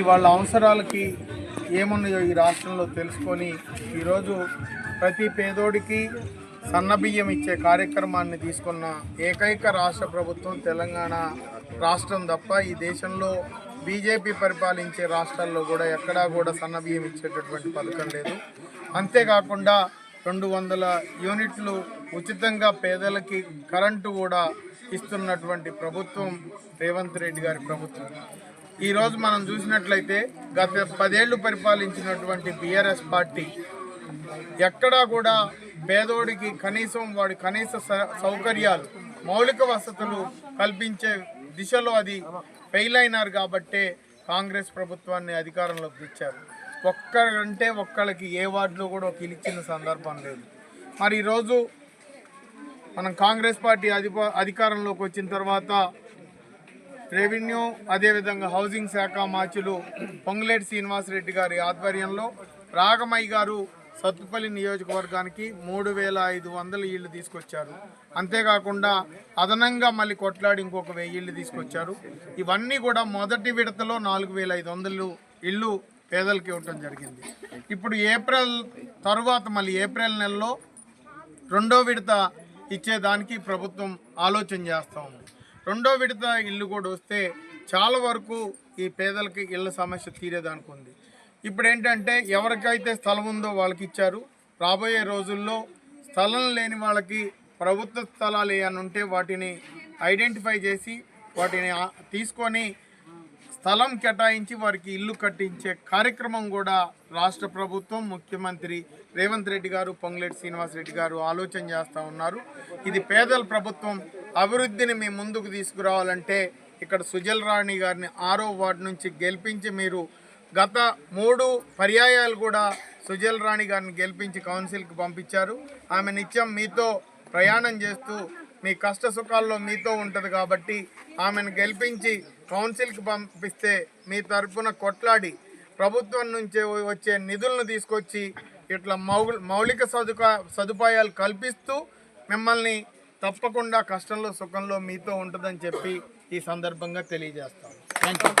వాళ్ళ అవసరాలకి ఏమున్నాయో ఈ రాష్ట్రంలో తెలుసుకొని ఈరోజు ప్రతి పేదోడికి సన్నబియ్యం ఇచ్చే కార్యక్రమాన్ని తీసుకున్న ఏకైక రాష్ట్ర ప్రభుత్వం తెలంగాణ రాష్ట్రం తప్ప ఈ దేశంలో బీజేపీ పరిపాలించే రాష్ట్రాల్లో కూడా ఎక్కడా కూడా సన్నబియ్యం ఇచ్చేటటువంటి పథకం లేదు. అంతేకాకుండా 200 యూనిట్లు ఉచితంగా పేదలకి కరెంటు కూడా ఇస్తున్నటువంటి ప్రభుత్వం రేవంత్ రెడ్డి గారి ప్రభుత్వం. ఈరోజు మనం చూసినట్లయితే గత 10 ఏళ్ళు పరిపాలించినటువంటి బీఆర్ఎస్ పార్టీ ఎక్కడా కూడా పేదోడికి కనీసం వాడి కనీస సౌకర్యాలు మౌలిక వసతులు కల్పించే దిశలో అది ఫెయిల్ అయినారు కాబట్టే కాంగ్రెస్ ప్రభుత్వాన్ని అధికారంలోకి తెచ్చారు. ఒక్కరంటే ఒక్కళ్ళకి ఏ వార్డులో కూడా ఒక ఇల్లు ఇచ్చిన సందర్భం లేదు. మరి ఈరోజు మనం కాంగ్రెస్ పార్టీ అధికారంలోకి వచ్చిన తర్వాత రెవెన్యూ అదేవిధంగా హౌసింగ్ శాఖ మాచులు పొంగులేటి శ్రీనివాసరెడ్డి గారి ఆధ్వర్యంలో రాగమయ్య గారు సత్తుపల్లి నియోజకవర్గానికి 3500 ఇళ్ళు తీసుకొచ్చారు. అంతేకాకుండా అదనంగా మళ్ళీ కొట్లాడి ఇంకొక 1000 ఇళ్ళు తీసుకొచ్చారు. ఇవన్నీ కూడా మొదటి విడతలో 4500 ఇళ్ళు పేదలకు ఇవ్వటం జరిగింది. ఇప్పుడు ఏప్రిల్ తర్వాత మళ్ళీ ఏప్రిల్ నెలలో 2వ విడత ఇచ్చేదానికి ప్రభుత్వం ఆలోచన చేస్తూ ఉంది. 2వ విడత ఇల్లు కూడా వస్తే చాలా వరకు ఈ పేదలకి ఇళ్ళ సమస్య తీరేదానికి ఉంది. ఇప్పుడు ఏంటంటే ఎవరికైతే స్థలం ఉందో వాళ్ళకి ఇచ్చారు. రాబోయే రోజుల్లో స్థలం లేని వాళ్ళకి ప్రభుత్వ స్థలాలు ఏమైనా ఉంటే వాటిని ఐడెంటిఫై చేసి వాటిని తీసుకొని స్థలం కేటాయించి వారికి ఇల్లు కట్టించే కార్యక్రమం కూడా రాష్ట్ర ప్రభుత్వం ముఖ్యమంత్రి రేవంత్ రెడ్డి గారు పొంగులేటి శ్రీనివాసరెడ్డి గారు ఆలోచన చేస్తూ ఉన్నారు. ఇది పేదల ప్రభుత్వం. అభివృద్ధిని మీ ముందుకు తీసుకురావాలంటే ఇక్కడ సుజల్ రాణి గారిని 6వ వార్డు నుంచి గెలిపించి మీరు గత 3 పర్యాయాలు కూడా సుజల్ రాణి గారిని గెలిపించి కౌన్సిల్కి పంపించారు. ఆమె నిత్యం మీతో ప్రయాణం చేస్తూ మీ కష్ట సుఖాల్లో మీతో ఉంటుంది కాబట్టి ఆమెను గెలిపించి కౌన్సిల్కి పంపిస్తే మీ తరఫున కొట్లాడి ప్రభుత్వం నుంచి వచ్చే నిధులను తీసుకొచ్చి ఇట్లా మౌలిక సదుపాయాలు కల్పిస్తూ మిమ్మల్ని తప్పకుండా కష్టంలో సుఖంలో మీతో ఉంటుందని చెప్పి ఈ సందర్భంగా తెలియజేస్తాను. Thank you.